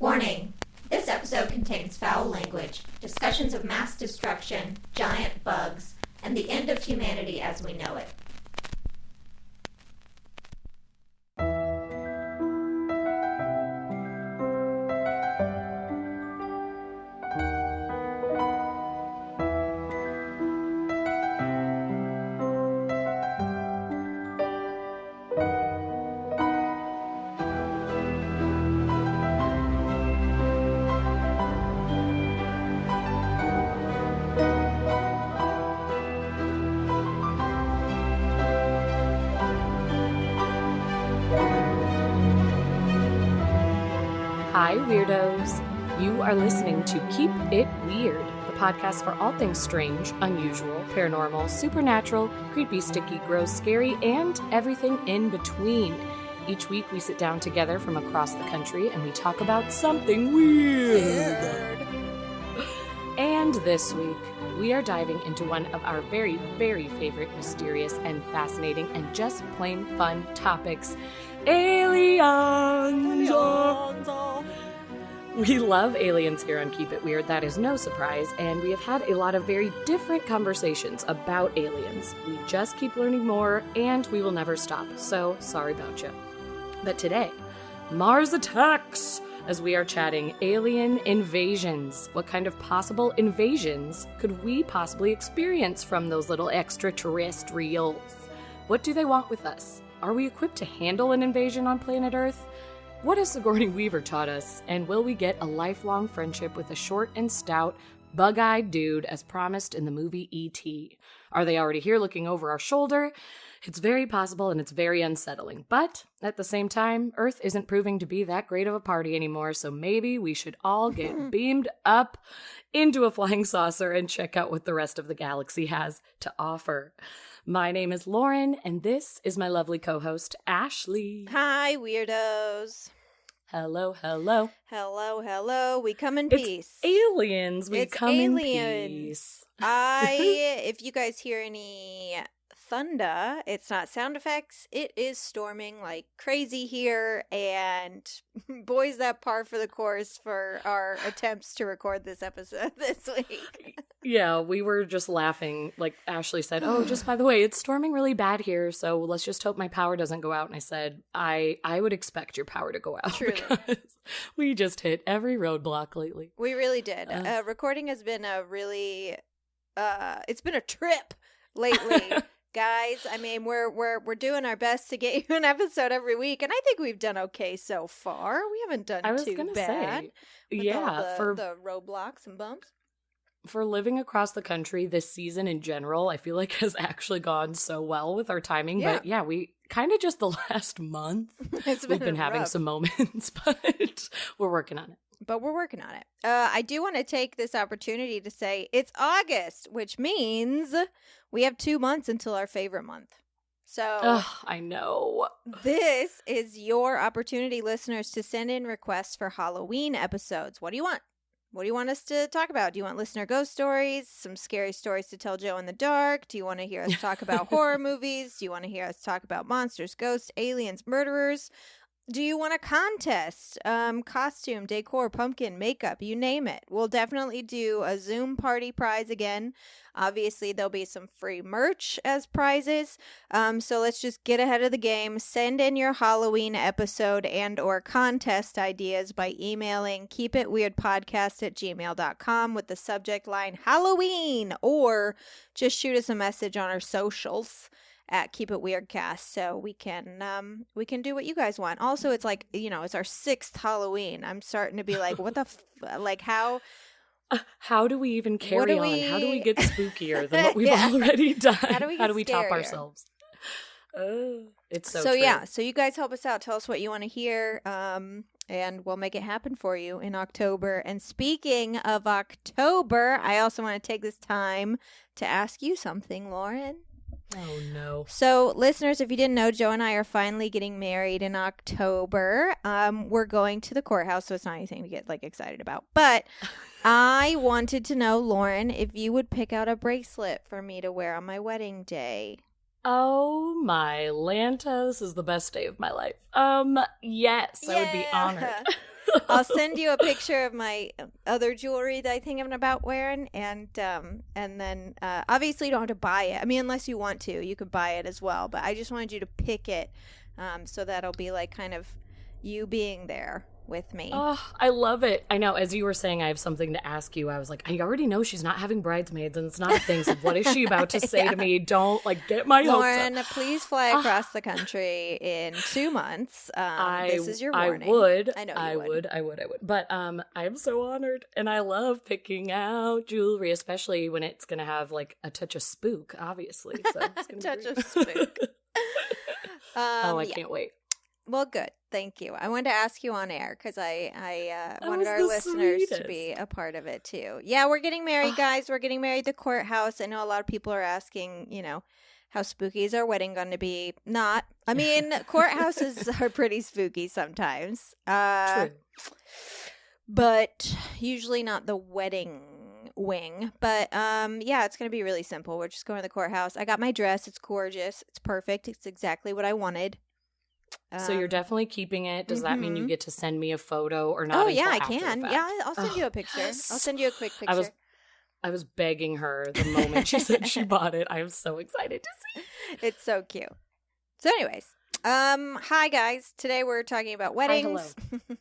Warning! This episode contains foul language, discussions of mass destruction, giant bugs, and the end of humanity as we know it. Hi, weirdos. You are listening to Keep It Weird, the podcast for all things strange, unusual, paranormal, supernatural, creepy, sticky, gross, scary, and everything in between. Each week we sit down together from across the country and we talk about something weird. And this week, we are diving into one of our very, very favorite mysterious and fascinating and just plain fun topics, aliens. We love aliens here on Keep It Weird, that is no surprise, and we have had a lot of very different conversations about aliens. We just keep learning more, and we will never stop, so sorry about you. But today, Mars attacks, as we are chatting alien invasions. What kind of possible invasions could we possibly experience from those little extraterrestrials? What do they want with us? Are we equipped to handle an invasion on planet Earth? What has Sigourney Weaver taught us? And will we get a lifelong friendship with a short and stout, bug-eyed dude as promised in the movie E.T.? Are they already here looking over our shoulder? It's very possible and it's very unsettling. But at the same time, Earth isn't proving to be that great of a party anymore, so maybe we should all get beamed up into a flying saucer and check out what the rest of the galaxy has to offer. My name is Lauren, and this is my lovely co-host, Ashley. Hi, weirdos. Hello, hello. Hello, hello. We come in peace. Aliens. We It's come aliens. in peace. If you guys hear any thunder, it's not sound effects. It is storming like crazy here, and boys, that par for the course for our attempts to record this episode this week. Yeah, we were just laughing. Like Ashley said, oh, just by the way, it's storming really bad here, so let's just hope my power doesn't go out. And I said, I would expect your power to go out. Truly. Because we just hit every roadblock lately. We really did. Recording has been a really, it's been a trip lately. Guys, I mean, we're doing our best to get you an episode every week, and I think we've done okay so far. We haven't done too bad. Yeah, for the roadblocks and bumps. For living across the country this season in general, I feel like has actually gone so well with our timing. Yeah. But yeah, we kind of just the last month we've been having rough. some moments, but we're working on it. But we're working on it. I do want to take this opportunity to say it's August, which means we have 2 months until our favorite month. So I know. This is your opportunity, listeners, to send in requests for Halloween episodes. What do you want? What do you want us to talk about? Do you want listener ghost stories? Some scary stories to tell Joe in the dark? Do you want to hear us talk about horror movies? Do you want to hear us talk about monsters, ghosts, aliens, murderers? Do you want a contest? Costume, decor, pumpkin, makeup, you name it. We'll definitely do a Zoom party prize again. Obviously, there'll be some free merch as prizes. So let's just get ahead of the game. Send in your Halloween episode and or contest ideas by emailing keepitweirdpodcast@gmail.com with the subject line Halloween, or just shoot us a message on our socials at Keep It Weirdcast, so we can do what you guys want. Also, it's like, it's our 6th Halloween. I'm starting to be like, what the how do we even carry on? How do we get spookier than what we've already done? How do we top ourselves? It's so true. Yeah, so you guys help us out. Tell us what you want to hear, and we'll make it happen for you in October. And speaking of October, I also want to take this time to ask you something, Lauren. Oh, no. So, listeners, if you didn't know, Joe and I are finally getting married in October. We're going to the courthouse, so it's not anything to get, excited about. But I wanted to know, Lauren, if you would pick out a bracelet for me to wear on my wedding day. Oh my Lanta, this is the best day of my life. Yes, I would be honored. I'll send you a picture of my other jewelry that I think I'm about wearing, and then obviously you don't have to buy it. I mean, unless you want to, you could buy it as well. But I just wanted you to pick it, so that'll be like kind of you being there with me. Oh, I love it. I know. As you were saying, I have something to ask you. I was like, I already know she's not having bridesmaids, and it's not a thing. So what is she about to say to me? Don't get my Lauren, hopes up. please fly across the country in 2 months. This is your warning. I would. I know I you would. But I'm so honored, and I love picking out jewelry, especially when it's gonna have like a touch of spook, obviously. So it's gonna touch of spook. I can't wait. Well, good. Thank you. I wanted to ask you on air because I wanted our the listeners to sweetest. be a part of it too. Yeah, we're getting married, guys. We're getting married at the courthouse. I know a lot of people are asking, how spooky is our wedding going to be? Not. I mean, courthouses are pretty spooky sometimes. True. But usually not the wedding wing. But yeah, it's going to be really simple. We're just going to the courthouse. I got my dress. It's gorgeous. It's perfect. It's exactly what I wanted. So you're definitely keeping it. Does that mean you get to send me a photo or not? Oh, yeah, I after the can. fact? Yeah, I'll send you a picture. yes. I'll send you a quick picture. I was begging her the moment she said she bought it. I am so excited to see. It's so cute. So anyways, hi guys. Today we're talking about weddings. Hi,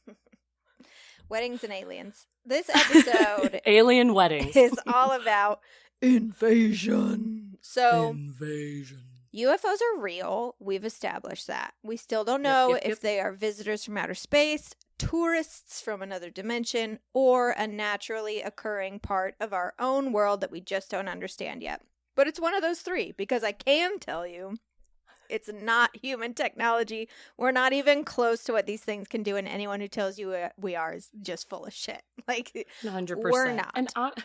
Weddings and aliens. This episode Alien weddings is all about invasion. So invasion. UFOs are real. We've established that. We still don't know if they are visitors from outer space, tourists from another dimension, or a naturally occurring part of our own world that we just don't understand yet. But it's one of those three, because I can tell you it's not human technology. We're not even close to what these things can do, and anyone who tells you we are is just full of shit. Like, 100%. we're not.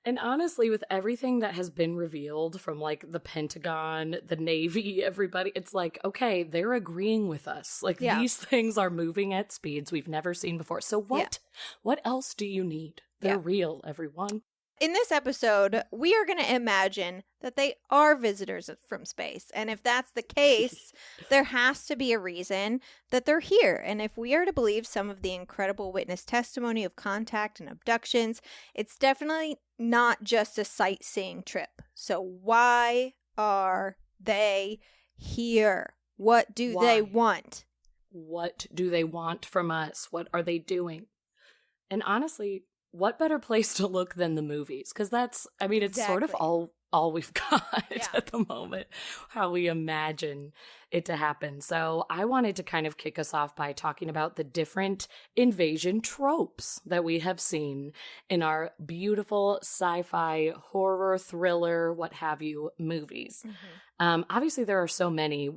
And honestly, with everything that has been revealed from like the Pentagon, the Navy, everybody, it's like, okay, they're agreeing with us. Like these things are moving at speeds we've never seen before. So what else do you need? They're real, everyone. In this episode, we are going to imagine that they are visitors from space. And if that's the case, there has to be a reason that they're here. And if we are to believe some of the incredible witness testimony of contact and abductions, it's definitely not just a sightseeing trip. So why are they here? What do they want? What do they want from us? What are they doing? And honestly, what better place to look than the movies? Because it's sort of all we've got at the moment, how we imagine it to happen. So I wanted to kind of kick us off by talking about the different invasion tropes that we have seen in our beautiful sci-fi, horror, thriller, what have you, movies. Obviously, there are so many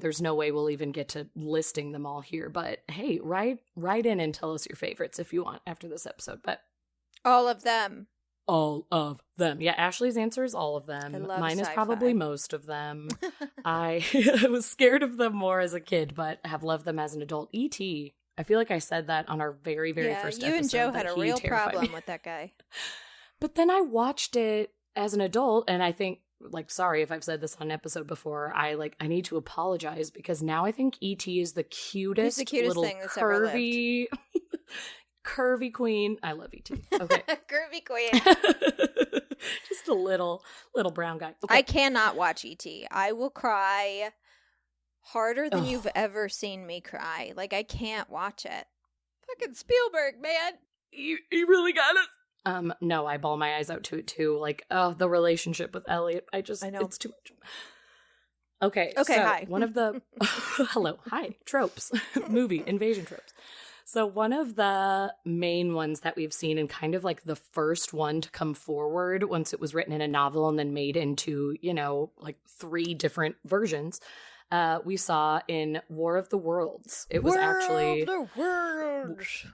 there's no way we'll even get to listing them all here. But hey, write in and tell us your favorites if you want after this episode. But all of them. All of them. Yeah, Ashley's answer is all of them. I love Mine is sci-fi. probably most of them. I was scared of them more as a kid, but have loved them as an adult. E.T. I feel like I said that on our very, very first episode. You and Joe had a real problem me. with that guy. But then I watched it as an adult, and I think, sorry if I've said this on an episode before, I need to apologize because now I think E.T. is the cutest little thing that's ever lived. Curvy queen. I love E.T. Okay. Curvy queen. Just a little brown guy. Okay. I cannot watch E.T. I will cry harder than you've ever seen me cry. Like, I can't watch it. Fucking Spielberg, man. You really got us. No, I bawl my eyes out to it too. The relationship with Elliot. I know. It's too much. Okay, so hi. One of the tropes, movie invasion tropes. So one of the main ones that we've seen, and kind of like the first one to come forward once it was written in a novel and then made into, 3 different versions, we saw in War of the Worlds. It was actually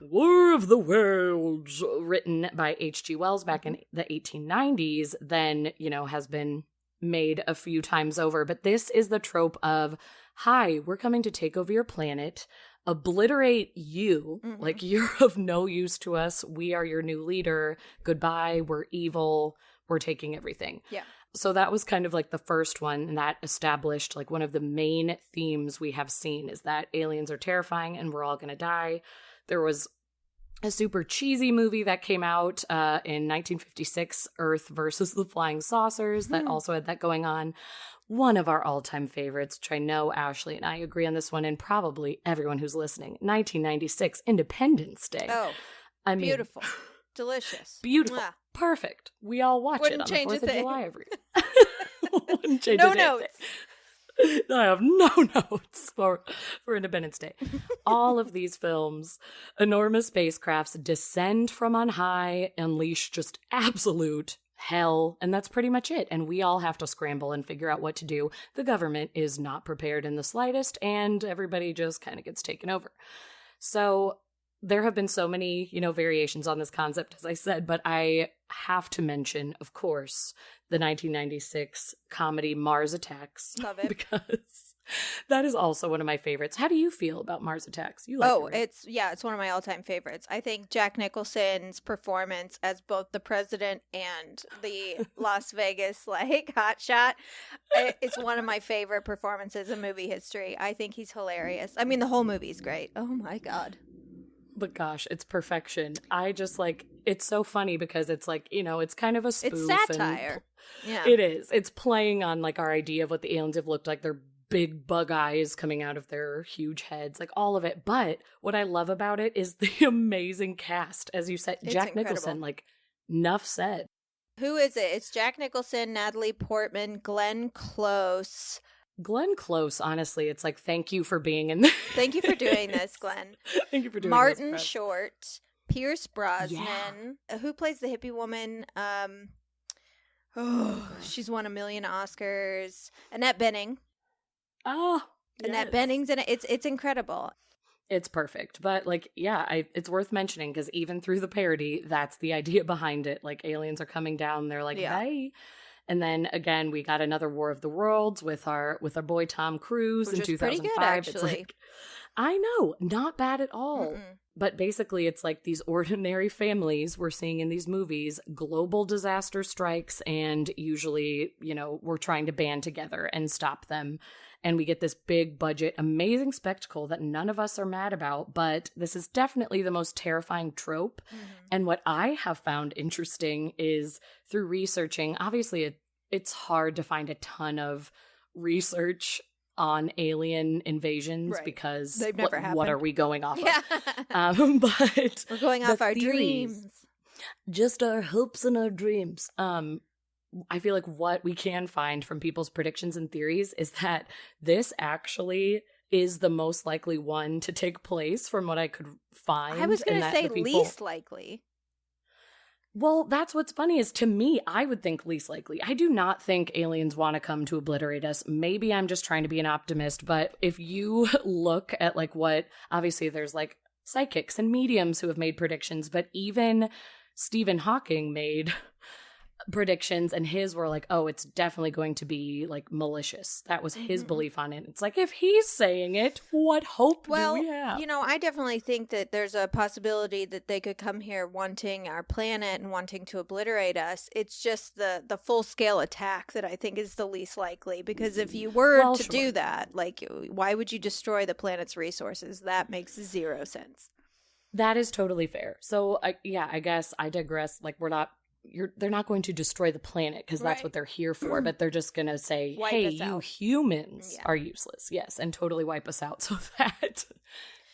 War of the Worlds, written by H.G. Wells back in the 1890s, then, has been made a few times over. But this is the trope of, hi, we're coming to take over your planet, obliterate you, like you're of no use to us, we are your new leader, goodbye, we're evil, we're taking everything. Yeah. So that was kind of like the first one, and that established one of the main themes we have seen is that aliens are terrifying and we're all going to die. There was a super cheesy movie that came out in 1956, Earth versus the Flying Saucers, that also had that going on. One of our all-time favorites, which I know Ashley and I agree on this one, and probably everyone who's listening, 1996, Independence Day. Oh, I mean, beautiful. Delicious. Beautiful. Mwah. Perfect. We all watch Wouldn't it on change the a 4th of thing. July every Wouldn't change No a damn notes. thing. I have no notes for Independence Day. All of these films, enormous spacecrafts descend from on high, unleash just absolute hell, and that's pretty much it. And we all have to scramble and figure out what to do. The government is not prepared in the slightest, and everybody just kind of gets taken over. So there have been so many, variations on this concept, as I said, but I have to mention, of course, the 1996 comedy Mars Attacks. Love it. Because that is also one of my favorites. How do you feel about Mars Attacks? You like it, right? It's one of my all-time favorites. I think Jack Nicholson's performance as both the president and the Las Vegas hotshot, it's one of my favorite performances in movie history. I think he's hilarious. I mean, the whole movie's great. Oh my God. But gosh, it's perfection. I just it's so funny because it's it's kind of a spoof. It's satire. Yeah. It is. It's playing on our idea of what the aliens have looked like, their big bug eyes coming out of their huge heads, all of it. But what I love about it is the amazing cast. As you said, It's Jack incredible. Nicholson, enough said. Who is it? It's Jack Nicholson, Natalie Portman, Glenn Close. Glenn Close, honestly, it's thank you for being in this. Thank you for doing this, Glenn. Thank you for doing Martin this. Short, Pierce Brosnan, who plays the hippie woman. She's won 1 million Oscars. Annette Bening. Oh, Annette yes. Bening's in it. It's incredible. It's perfect. But it's worth mentioning because even through the parody, that's the idea behind it. Aliens are coming down. They're bye. And then again, we got another War of the Worlds with our boy Tom Cruise Which in is 2005. pretty good, actually. It's I know, not bad at all. Mm-mm. But basically, it's these ordinary families we're seeing in these movies. Global disaster strikes, and usually, we're trying to band together and stop them. And we get this big budget, amazing spectacle that none of us are mad about. But this is definitely the most terrifying trope. Mm-hmm. And what I have found interesting is through researching, obviously it's hard to find a ton of research on alien invasions because they've never happened. What are we going off Yeah. of? But We're going off our theories, dreams. just our hopes and our dreams. I feel like what we can find from people's predictions and theories is that this actually is the most likely one to take place from what I could find. I was going to and that say the people- least likely. Well, that's what's funny is to me, I would think least likely. I do not think aliens want to come to obliterate us. Maybe I'm just trying to be an optimist, but if you look at what, obviously there's psychics and mediums who have made predictions, but even Stephen Hawking made predictions and his were it's definitely going to be malicious. That was his belief on it. It's if he's saying it, what hope do we have? I definitely think that there's a possibility that they could come here wanting our planet and wanting to obliterate us. It's just the full-scale attack that I think is the least likely, because if you were to do that, why would you destroy the planet's resources? That makes zero sense. That is totally fair. So, I guess I digress. They're not going to destroy the planet because that's what they're here for, but they're just going to say, Wipe hey, us you out. humans are useless. Yes, and totally wipe us out. So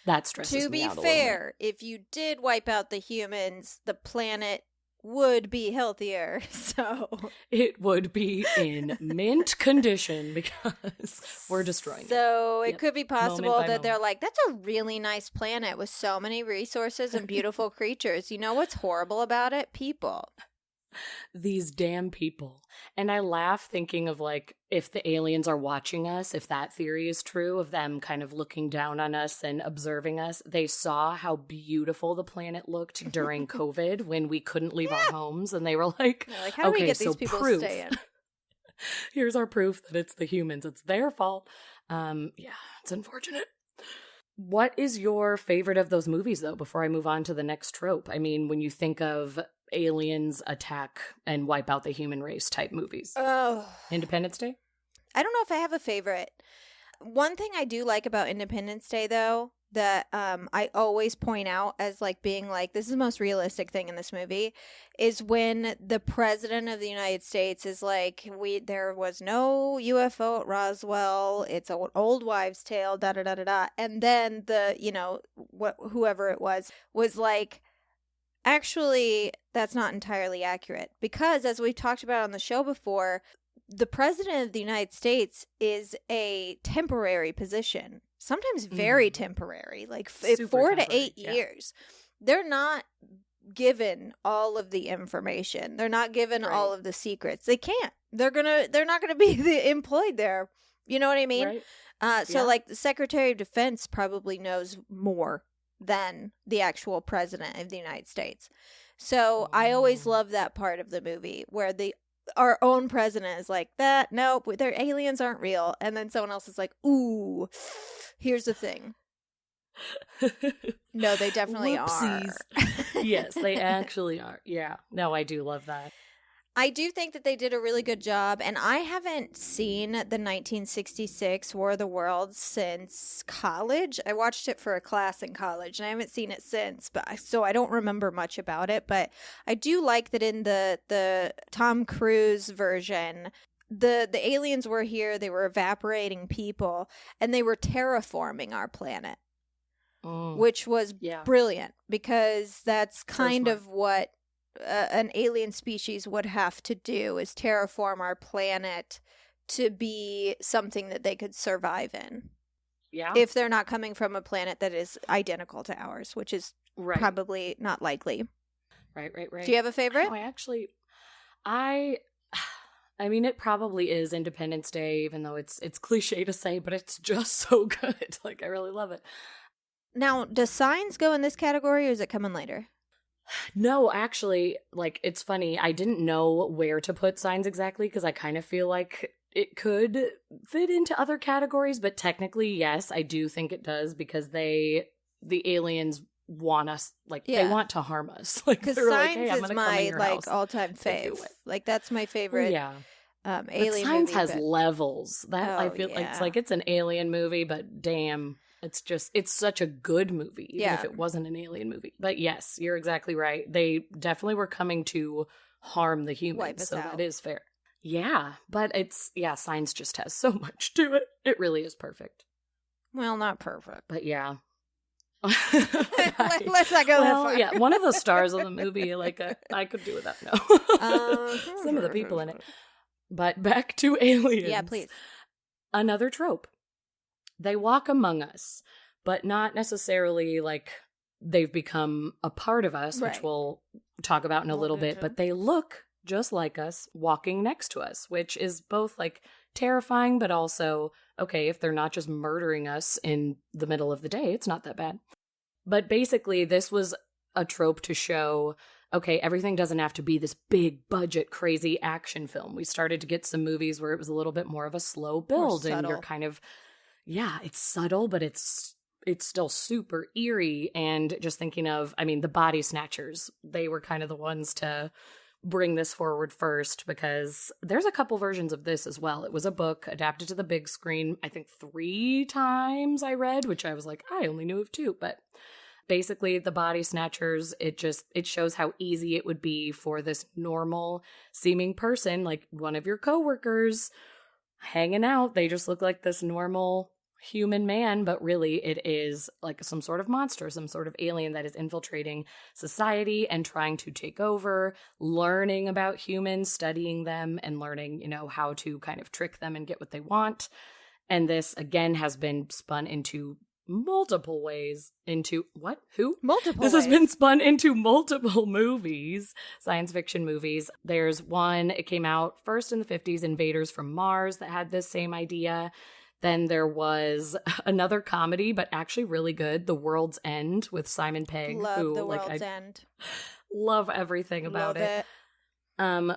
that stresses To me be out a little fair, if you did wipe out the humans, the planet would be healthier. So it would be in mint condition because we're destroying it. So it could be possible Moment by that they're that's a really nice planet with so many resources and beautiful creatures. You know what's horrible about it? People. These damn people. And I laugh thinking of if the aliens are watching us, if that theory is true of them kind of looking down on us and observing us, they saw how beautiful the planet looked during COVID when we couldn't leave our homes, and they were How do we get these people proof. staying? Here's our proof that it's the humans. It's their fault. It's unfortunate. What is your favorite of those movies, though, before I move on to the next trope? I mean, when you think of aliens attack and wipe out the human race type movies. Oh. Independence Day? I don't know if I have a favorite. One thing I do like about Independence Day, though, that I always point out as like being like, this is the most realistic thing in this movie, is when the president of the United States is like, there was no UFO at Roswell, it's an old wives' tale, da da da da da, and then the, you know, whoever it was like, actually, that's not entirely accurate, because as we've talked about on the show before, the president of the United States is a temporary position, sometimes very temporary, like 4 to 8 years. They're not given all of the information. They're not given all of the secrets. They can't. They're not gonna be employed there. You know what I mean? Right. So like the Secretary of Defense probably knows more than the actual president of the United States. So I always love that part of the movie where our own president is like, that, nope, their aliens aren't real. And then someone else is like, ooh, here's the thing. No, they definitely Whoopsies. are. Yes, they actually are. Yeah. No, I do love that. I do think that they did a really good job, and I haven't seen the 1966 War of the Worlds since college. I watched it for a class in college, and I haven't seen it since, so I don't remember much about it, but I do like that in the Tom Cruise version, the aliens were here, they were evaporating people, and they were terraforming our planet, which was brilliant, because that's kind of what an alien species would have to do, is terraform our planet to be something that they could survive in. Yeah. If they're not coming from a planet that is identical to ours, which is probably not likely. Right. Do you have a favorite? I mean, it probably is Independence Day, even though it's cliche to say, but it's just so good. Like, I really love it. Now, does Signs go in this category, or is it coming later? No, actually, like, it's funny. I didn't know where to put Signs exactly, because I kind of feel like it could fit into other categories, but technically, yes, I do think it does, because the aliens want us, like, they want to harm us. Like, because Signs like, hey, is my, like, all-time fave. Like, that's my favorite alien Signs movie. Has levels. That I feel like it's an alien movie, but damn, it's such a good movie, even if it wasn't an alien movie. But yes, you're exactly right. They definitely were coming to harm the humans, so that is fair. Yeah, but Signs just has so much to it. It really is perfect. Well, not perfect. But yeah. Let's not go that far. Yeah, one of the stars of the movie, like, I could do without some of the people in it. But back to aliens. Yeah, please. Another trope. They walk among us, but not necessarily like they've become a part of us, which we'll talk about in a little bit, but they look just like us walking next to us, which is both like terrifying, but also, okay, if they're not just murdering us in the middle of the day, it's not that bad. But basically, this was a trope to show, okay, everything doesn't have to be this big budget, crazy action film. We started to get some movies where it was a little bit more of a slow build, and you're kind of, it's subtle, but it's still super eerie. And just thinking of, I mean, the Body Snatchers, they were kind of the ones to bring this forward first, because there's a couple versions of this as well. It was a book adapted to the big screen, I think 3 times I read, which I was like, I only knew of 2, but basically the Body Snatchers, it shows how easy it would be for this normal seeming person, like one of your coworkers hanging out. They just look like this normal human man, but really it is like some sort of monster, some sort of alien that is infiltrating society and trying to take over, learning about humans, studying them, and learning, how to kind of trick them and get what they want. And this, again, has been spun into multiple ways into what? Who? Multiple This ways. has been spun into multiple movies, science fiction movies. There's one, it came out first in the 50s, Invaders from Mars, that had this same idea. Then there was another comedy, but actually really good, The World's End with Simon Pegg. Love The World's End. Love everything about it.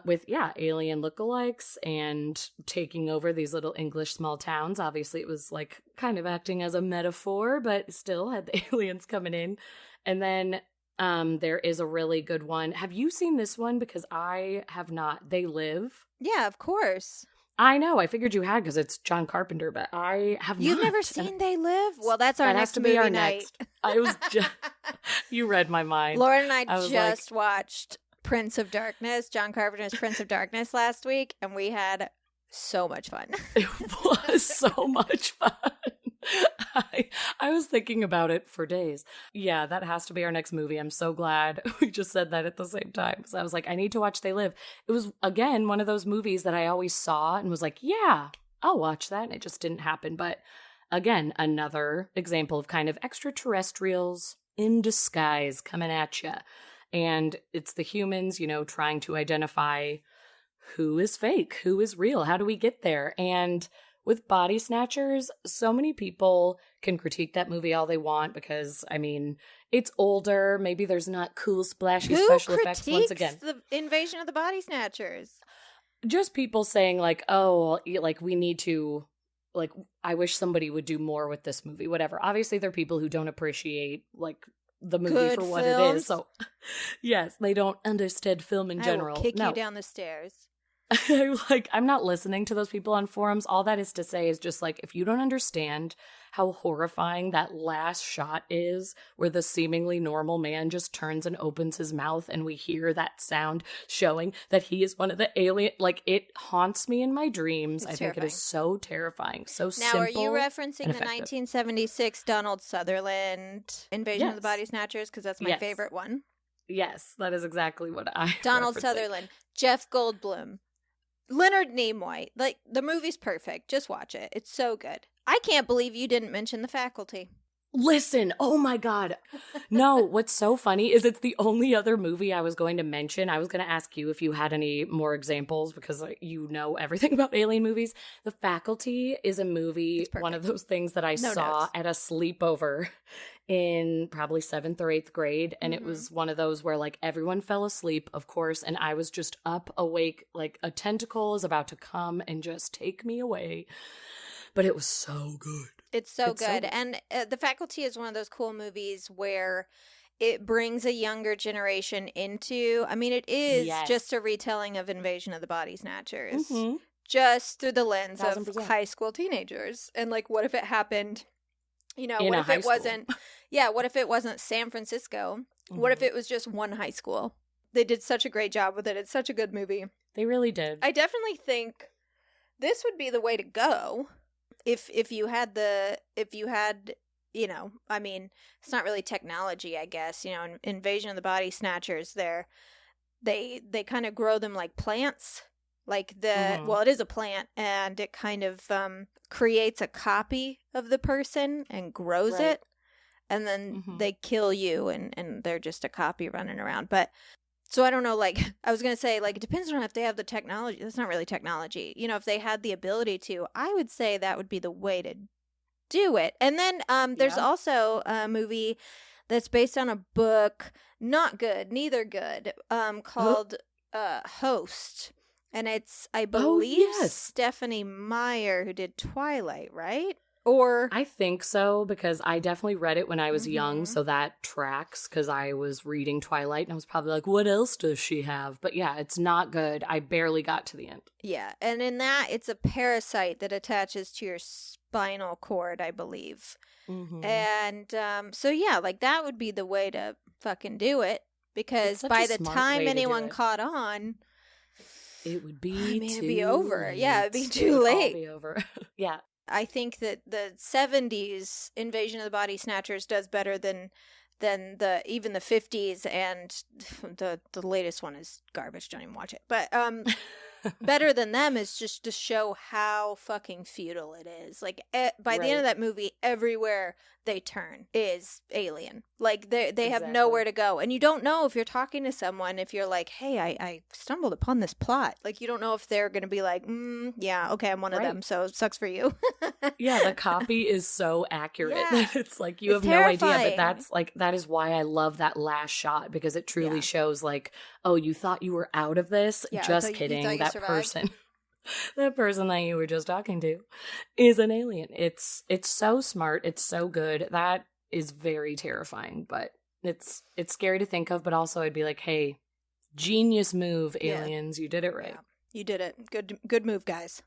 With, alien lookalikes and taking over these little English small towns. Obviously, it was like kind of acting as a metaphor, but still had the aliens coming in. And then there is a really good one. Have you seen this one? Because I have not. They Live. Yeah, of course. I know. I figured you had because it's John Carpenter, but I have not. You've never seen They Live? Well, that's our that next has to be movie our night. next. I was just. You read my mind. Lauren and I was just watched Prince of Darkness, John Carpenter's Prince of Darkness last week, and we had so much fun. It was so much fun. I was thinking about it for days. Yeah, that has to be our next movie. I'm so glad we just said that at the same time. So I was like, I need to watch They Live. It was, again, one of those movies that I always saw and was like, yeah, I'll watch that. And it just didn't happen. But again, another example of kind of extraterrestrials in disguise coming at you. And it's the humans, trying to identify who is fake, who is real, how do we get there? And with Body Snatchers, so many people can critique that movie all they want because, it's older. Maybe there's not cool, splashy special effects once again. Who critiques the invasion of the Body Snatchers? Just people saying like, oh, like we need to, like, I wish somebody would do more with this movie, whatever. Obviously, there are people who don't appreciate, like, the movie Good for what films. it is. So, yes, they don't understand film in general. I will kick you down the stairs. I'm not listening to those people on forums. All that is to say is just like, if you don't understand how horrifying that last shot is, where the seemingly normal man just turns and opens his mouth and we hear that sound showing that he is one of the alien, like, it haunts me in my dreams. It's I terrifying. think it is so terrifying, so Now, simple. are you referencing the effective. 1976 Donald Sutherland Invasion of the Yes. Body Snatchers? Because that's my Yes. favorite one. Yes, that is exactly what I Donald referencing. Sutherland, Jeff Goldblum, Leonard Nimoy. Like, the movie's perfect. Just watch it. It's so good. I can't believe you didn't mention The Faculty. Listen, oh my God. No, what's so funny is it's the only other movie I was going to mention. I was going to ask you if you had any more examples because you know everything about alien movies. The Faculty is a movie, one of those things that I saw notes. at a sleepover in probably 7th or 8th grade. And it was one of those where like everyone fell asleep, of course, and I was just up awake, like a tentacle is about to come and just take me away. But it was so good. It's so good. And The Faculty is one of those cool movies where it brings a younger generation into, it is just a retelling of Invasion of the Body Snatchers, just through the lens of 1000%. high school teenagers. And like, what if it happened, In what a if high it wasn't, what if it wasn't San Francisco? What if it was just one high school? They did such a great job with it. It's such a good movie. They really did. I definitely think this would be the way to go. If you had it's not really technology, I guess, Invasion of the Body Snatchers, they kind of grow them like plants, like it is a plant and it kind of creates a copy of the person and grows it, and then they kill you and they're just a copy running around. But so I don't know, like, I was going to say, like, it depends on if they have the technology. That's not really technology. If they had the ability to, I would say that would be the way to do it. And then there's also a movie that's based on a book, not good, neither good, called Host. And it's, I believe, Stephanie Meyer who did Twilight, right? Or I think so, because I definitely read it when I was young, so that tracks, because I was reading Twilight, and I was probably like, what else does she have? But yeah, it's not good. I barely got to the end. Yeah, and in that, it's a parasite that attaches to your spinal cord, I believe. And so yeah, like, that would be the way to fucking do it, because by the time anyone caught on, it would be it'd be over. Late. Yeah, it'd be too late. It'd be over. Yeah. I think that the 70s Invasion of the Body Snatchers does better than even the 50s, and the latest one is garbage. Don't even watch it. But better than them is just to show how fucking futile it is. Like, by the end of that movie, everywhere they turn is alien. Like, they have nowhere to go. And you don't know if you're talking to someone, if you're like, hey, I stumbled upon this plot. Like, you don't know if they're going to be like, yeah, okay, I'm one of them, so it sucks for you. Yeah, the copy is so accurate. Yeah. It's like, you have terrifying. no idea, but that's like, that is why I love that last shot, because it truly shows like, oh, you thought you were out of this? Yeah, just kidding. That person that you were just talking to is an alien. It's so smart. It's so good. That is very terrifying, but it's scary to think of, but also I'd be like, hey, genius move, aliens. You did it right. You did it. Good move, guys.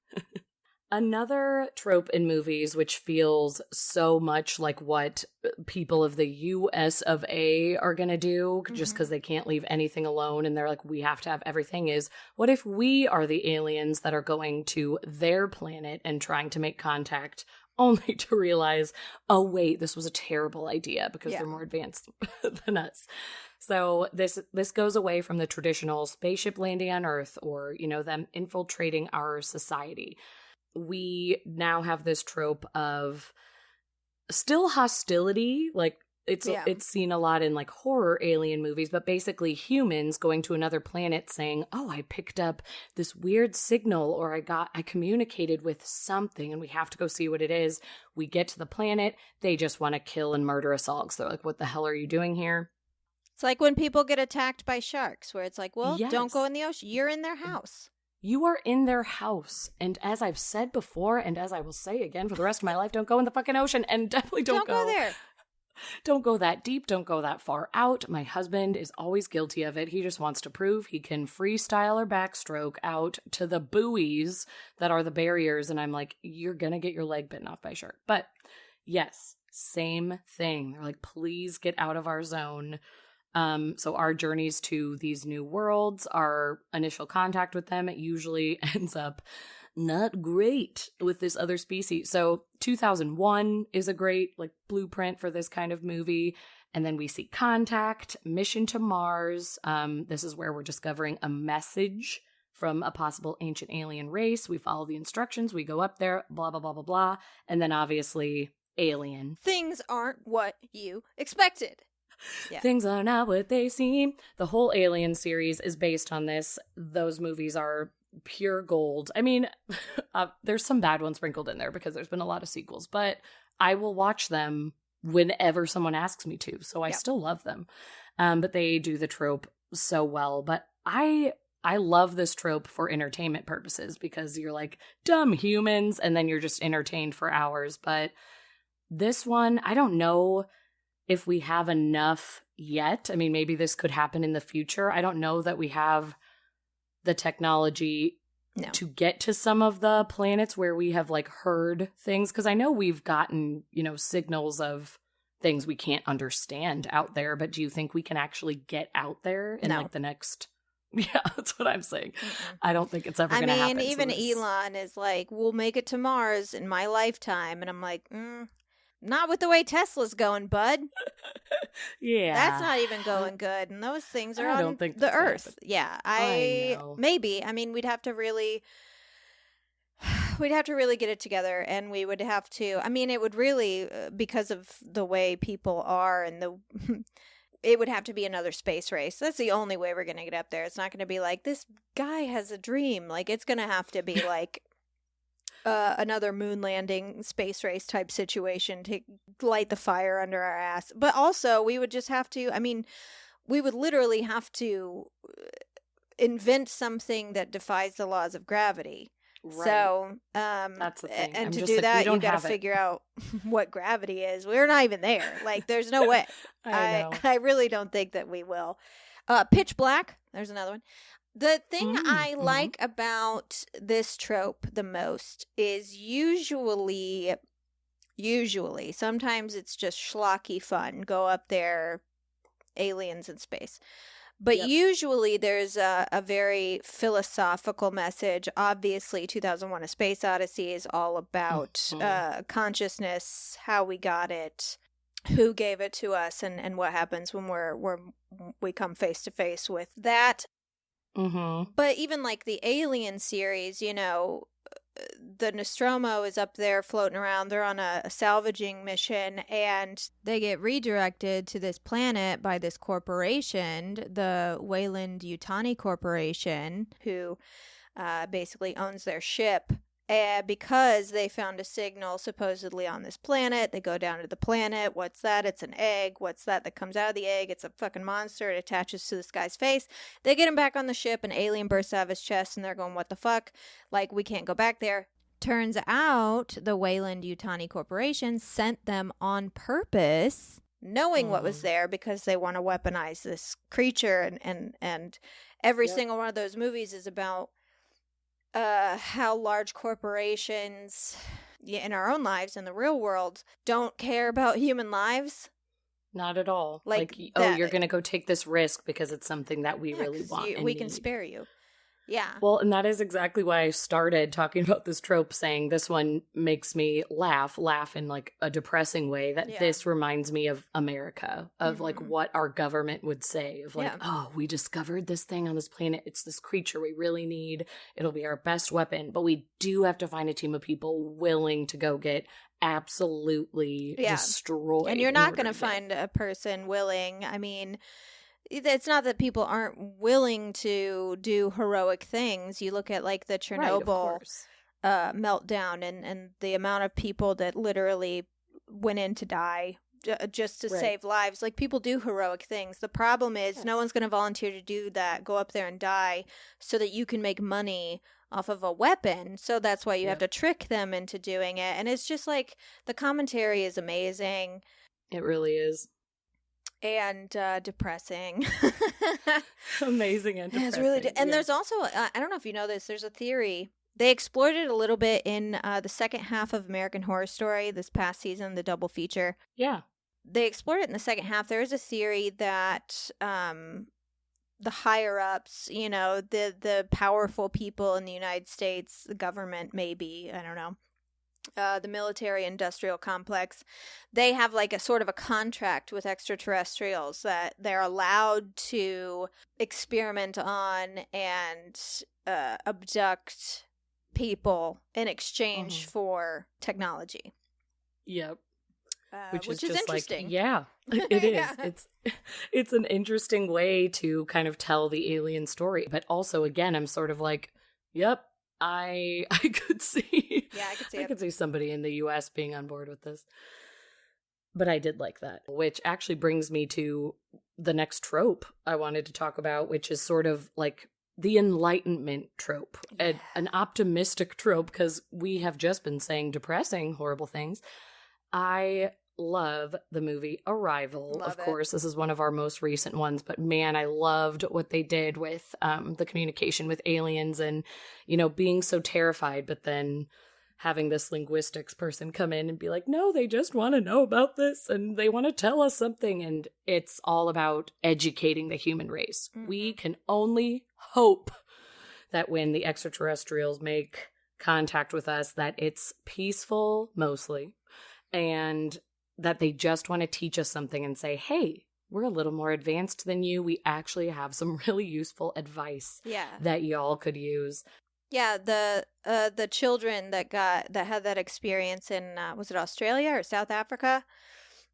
Another trope in movies, which feels so much like what people of the US of A are going to do, just because they can't leave anything alone and they're like, we have to have everything, is what if we are the aliens that are going to their planet and trying to make contact, only to realize, oh, wait, this was a terrible idea because they're more advanced than us. So this goes away from the traditional spaceship landing on Earth or, you know, them infiltrating our society. We now have this trope of still hostility, like it's seen a lot in like horror alien movies, but basically humans going to another planet saying, oh, I picked up this weird signal, or I communicated with something and we have to go see what it is. We get to the planet, they just want to kill and murder us all. So they're like, what the hell are you doing here? It's like when people get attacked by sharks, where it's like, well, Yes. Don't go in the ocean. You're in their house. You are in their house. And as I've said before, and as I will say again for the rest of my life, don't go in the fucking ocean, and definitely don't go there. Don't go that deep. Don't go that far out. My husband is always guilty of it. He just wants to prove he can freestyle or backstroke out to the buoys that are the barriers. And I'm like, you're going to get your leg bitten off by a shark. But yes, same thing. They're like, please get out of our zone. So our journeys to these new worlds, our initial contact with them, it usually ends up not great with this other species. So 2001 is a great like blueprint for this kind of movie. And then we see Contact, Mission to Mars. This is where we're discovering a message from a possible ancient alien race. We follow the instructions. We go up there, blah, blah, blah, blah, blah. And then obviously Alien. Things aren't what you expected. Yeah. Things are not what they seem. The whole Alien series is based on this. Those movies are pure gold. I mean, there's some bad ones sprinkled in there because there's been a lot of sequels, but I will watch them whenever someone asks me to. So I still love them. But they do the trope so well. But I love this trope for entertainment purposes because you're like, dumb humans, and then you're just entertained for hours. But this one, I don't know if we have enough yet. I mean, maybe this could happen in the future. I don't know that we have the technology to get to some of the planets where we have like heard things. Because I know we've gotten, you know, signals of things we can't understand out there. But do you think we can actually get out there in like the next... Yeah, that's what I'm saying. I don't think it's ever going to happen. I mean, even Elon is like, we'll make it to Mars in my lifetime. And I'm like, not with the way Tesla's going, bud. Yeah. That's not even going good. And those things are on the Earth. Yeah. I know. Maybe. I mean, we'd have to really get it together, and we would have to, I mean, it would really, because of the way people are and it would have to be another space race. That's the only way we're going to get up there. It's not going to be like, this guy has a dream. Like, it's going to have to be like another moon landing space race type situation to light the fire under our ass. But also, we would just have to, I mean, we would literally have to invent something that defies the laws of gravity. Right. So, that's the thing. And to do that, you got to figure out what gravity is. We're not even there. Like, there's no way. I really don't think that we will. Pitch Black. There's another one. The thing I like about this trope the most is usually, sometimes it's just schlocky fun. Go up there, aliens in space. But usually there's a very philosophical message. Obviously, 2001: A Space Odyssey is all about consciousness, how we got it, who gave it to us, and what happens when we come face to face with that. Mm-hmm. But even like the Alien series, you know, the Nostromo is up there floating around. They're on a salvaging mission, and they get redirected to this planet by this corporation, the Weyland-Yutani Corporation, who basically owns their ship. Because they found a signal supposedly on this planet, they go down to the planet. What's that? It's an egg. What's that comes out of the egg? It's a fucking monster. It attaches to this guy's face. They get him back on the ship. An alien bursts out of his chest, and they're going, what the fuck? Like, we can't go back there. Turns out the Weyland-Yutani Corporation sent them on purpose, knowing what was there, because they want to weaponize this creature. And every single one of those movies is about how large corporations in our own lives, in the real world, don't care about human lives. Not at all. Like oh, that- you're going to go take this risk because it's something that we Yeah, really 'cause want and we can need. spare you. Yeah. Well, and that is exactly why I started talking about this trope, saying this one makes me laugh in like a depressing way, that Yeah. this reminds me of America, of like Mhm. what our government would say, of like, Yeah. oh, we discovered this thing on this planet. It's this creature we really need. It'll be our best weapon. But we do have to find a team of people willing to go get absolutely Yeah. destroyed. And you're in not order going to get it. find a person willing. I mean, it's not that people aren't willing to do heroic things. You look at like the Right, of Chernobyl course. meltdown and the amount of people that literally went in to die just to Right. save lives. Like, people do heroic things. The problem is no Yes. one's going to volunteer to do that, go up there and die so that you can make money off of a weapon. So that's why you have to Yep. trick them into doing it. And it's just like, the commentary is amazing It really is. and depressing. Amazing and Yeah, it's really depressing, and there's yes. also I don't know if you know this, there's a theory. They explored it a little bit in the second half of American Horror Story this past season, the double feature. Yeah. They explored it in the second half. There is a theory that the higher ups, the powerful people in the United States, the government, maybe, I don't know, the military industrial complex, they have like a sort of a contract with extraterrestrials that they're allowed to experiment on and abduct people in exchange Mhm. for technology. Yep. Which is is just interesting. Like, yeah, it is. Yeah. It's an interesting way to kind of tell the alien story, but also again, I'm sort of like, yep, I could see, Yeah, I could see I it. could see somebody in the U.S. being on board with this. But I did like that, which actually brings me to the next trope I wanted to talk about, which is sort of like the Enlightenment trope, an optimistic trope, because we have just been saying depressing, horrible things. I love the movie Arrival. Love Of it. course, this is one of our most recent ones, but man, I loved what they did with the communication with aliens and, being so terrified, but then having this linguistics person come in and be like, no, they just want to know about this and they want to tell us something. And it's all about educating the human race. Mhm. We can only hope that when the extraterrestrials make contact with us, that it's peaceful mostly, and that they just want to teach us something and say, hey, we're a little more advanced than you. We actually have some really useful advice Yeah. that y'all could use. Yeah, the children that had that experience in was it Australia or South Africa?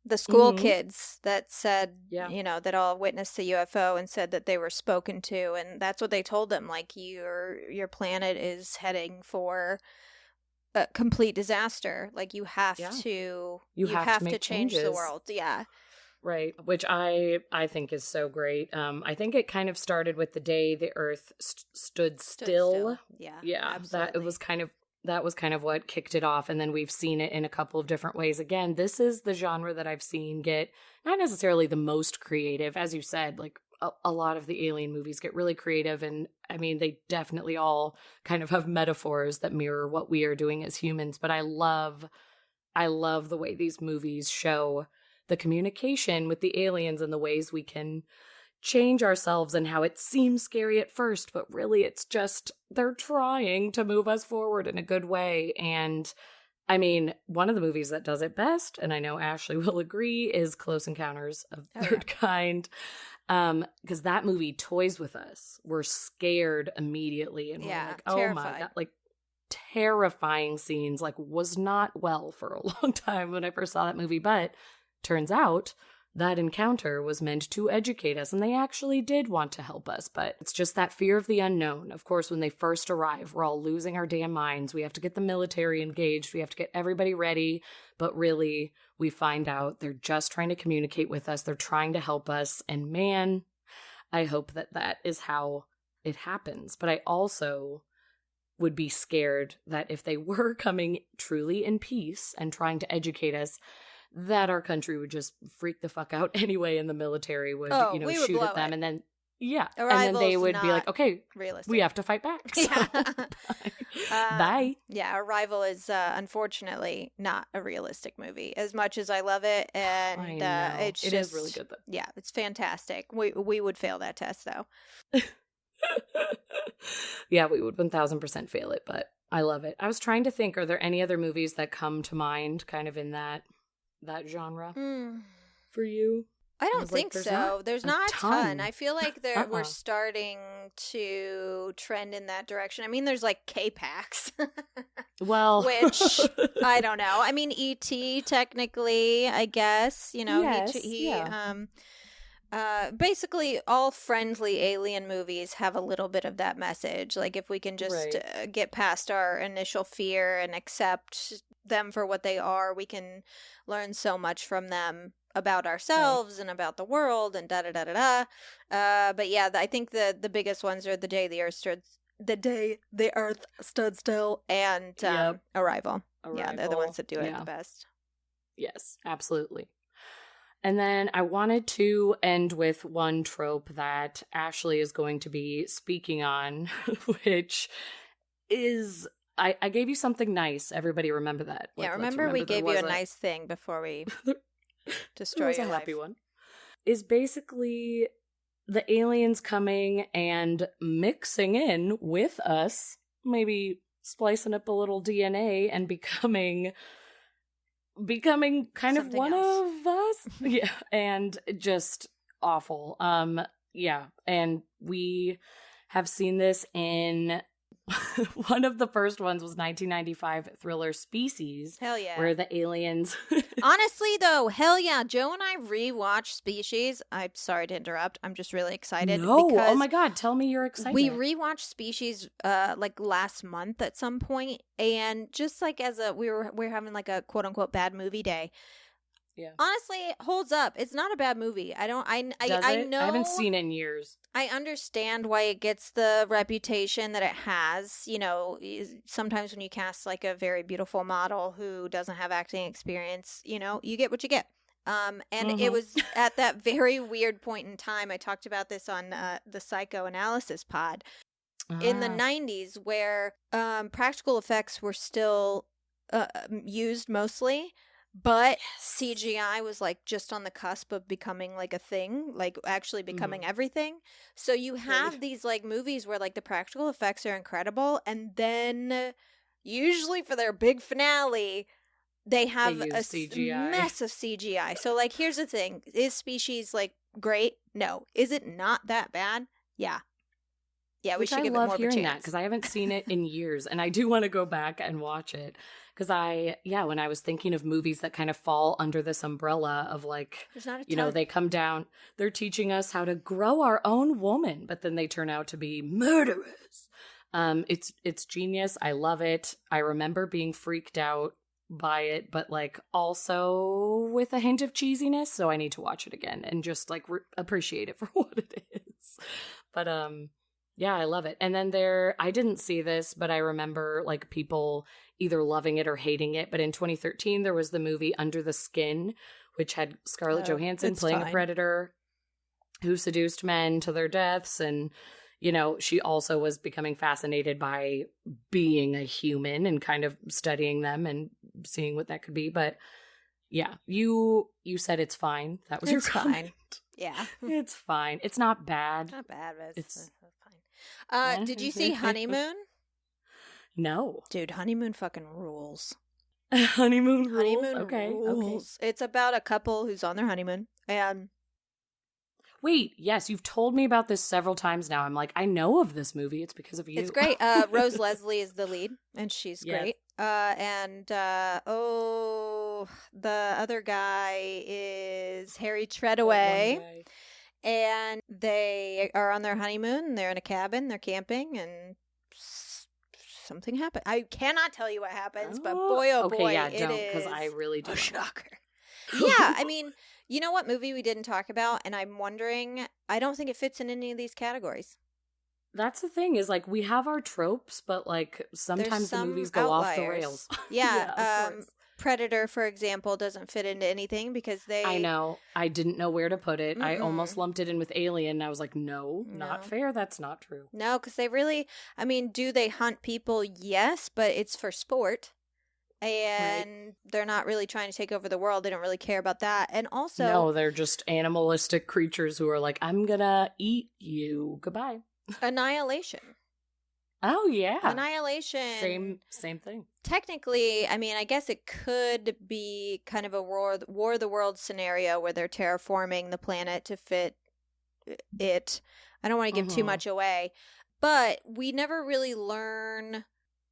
The school Mhm. kids that said, Yeah. that all witnessed the UFO and said that they were spoken to, and that's what they told them, like, your planet is heading for a complete disaster. Like, you have Yeah. to You have to make change the changes. world. Yeah. Right, which I think is so great. I think it kind of started with the day the Earth stood still. Yeah. Yeah, absolutely. that was kind of what kicked it off, and then we've seen it in a couple of different ways. Again, this is the genre that I've seen get not necessarily the most creative, as you said. Like a lot of the alien movies get really creative, and I mean they definitely all kind of have metaphors that mirror what we are doing as humans. But I love the way these movies show the communication with the aliens and the ways we can change ourselves and how it seems scary at first, but really it's just they're trying to move us forward in a good way. And I mean, one of the movies that does it best, and I know Ashley will agree, is Close Encounters of the Third Kind. Because that movie toys with us. We're scared immediately, and we're like, oh my terrified. God, like terrifying scenes, like was not well for a long time when I first saw that movie. But turns out that encounter was meant to educate us, and they actually did want to help us. But it's just that fear of the unknown. Of course, when they first arrive, we're all losing our damn minds. We have to get the military engaged. We have to get everybody ready. But really, we find out they're just trying to communicate with us. They're trying to help us. And man, I hope that is how it happens. But I also would be scared that if they were coming truly in peace and trying to educate us, that our country would just freak the fuck out anyway, and the military would, we would shoot blow at them. it. And then, Arrival's and then they would be like, okay, realistic. we have to fight back. So, bye. Yeah, Arrival is unfortunately not a realistic movie. As much as I love it, and it is really good though. Yeah, it's fantastic. We would fail that test though. Yeah, we would 1000% fail it, but I love it. I was trying to think, are there any other movies that come to mind kind of in that genre for you? I don't think so. There's not a ton. I feel like we're starting to trend in that direction. I mean, there's like K-Pax. Well, which I don't know. I mean, E.T. technically, I guess, yes, basically all friendly alien movies have a little bit of that message. Like if we can just get past our initial fear and accept them for what they are, we can learn so much from them about ourselves and about the world and da-da-da-da-da. But yeah, I think the biggest ones are The Day the Earth Stood Still and Arrival. Yeah, they're the ones that do it the best. Yes, absolutely. And then I wanted to end with one trope that Ashley is going to be speaking on, which is... I gave you something nice. Everybody remember that. Yeah, remember we gave you a nice thing before we destroy your life. Happy one. Is basically the aliens coming and mixing in with us, maybe splicing up a little DNA and becoming kind of one of us. Yeah, and just awful. Yeah, and we have seen this in one of the first ones was 1995 thriller Species. Hell yeah. Where the aliens... Honestly, though, hell yeah. Joe and I rewatched Species. I'm sorry to interrupt. I'm just really excited. No, oh my God. Tell me you're excited. We rewatched Species like last month at some point, and just like as we're having like a quote unquote bad movie day. Yeah. Honestly, it holds up. It's not a bad movie. I know. I haven't seen it in years. I understand why it gets the reputation that it has. Sometimes when you cast like a very beautiful model who doesn't have acting experience, you get what you get. And it was at that very weird point in time. I talked about this on the Psychoanalysis pod in the 90s, where practical effects were still used mostly. But CGI was like just on the cusp of becoming like a thing, like actually becoming everything. So you have these like movies where like the practical effects are incredible, and then usually for their big finale, they have a mess of CGI. So like, here's the thing: is Species like great? No. Is it not that bad? Yeah. Yeah, we should give it more of a chance. I love hearing that because I haven't seen it in years, and I do want to go back and watch it. Because when I was thinking of movies that kind of fall under this umbrella of like, they come down, they're teaching us how to grow our own woman, but then they turn out to be murderers. It's genius. I love it. I remember being freaked out by it, but like also with a hint of cheesiness. So I need to watch it again and just like appreciate it for what it is. But yeah, I love it. And then I didn't see this, but I remember like people either loving it or hating it. But in 2013, there was the movie Under the Skin, which had Scarlett Johansson playing a predator who seduced men to their deaths. And, she also was becoming fascinated by being a human and kind of studying them and seeing what that could be. But yeah, you said it's fine. That was your comment. Fine. Yeah. It's fine. It's not bad. Not bad, but it's fine. Did you see Honeymoon? No. Dude, Honeymoon fucking rules. Honeymoon rules? Honeymoon okay. rules. It's about a couple who's on their honeymoon. And wait, yes, you've told me about this several times now. I'm like, I know of this movie. It's because of you. It's great. Rose Leslie is the lead, and she's great. The other guy is Harry Treadaway. And they are on their honeymoon. They're in a cabin. They're camping, and something happened. I cannot tell you what happens, but boy, oh boy, okay, yeah, don't, because I really do. A shocker. Yeah, I mean, you know what movie we didn't talk about, and I'm wondering, I don't think it fits in any of these categories. That's the thing, is like we have our tropes, but like sometimes the movies go off the rails. Yeah, Predator, for example, doesn't fit into anything because they... I know. I didn't know where to put it. I almost lumped it in with Alien. And I was like, no, not fair. That's not true. No, because they really... I mean, do they hunt people? Yes, but it's for sport. And they're not really trying to take over the world. They don't really care about that. And also... No, they're just animalistic creatures who are like, I'm gonna eat you. Goodbye. Annihilation. Oh, yeah. Annihilation. Same thing. Technically, I mean, I guess it could be kind of a War of the Worlds scenario where they're terraforming the planet to fit it. I don't want to give too much away. But we never really learn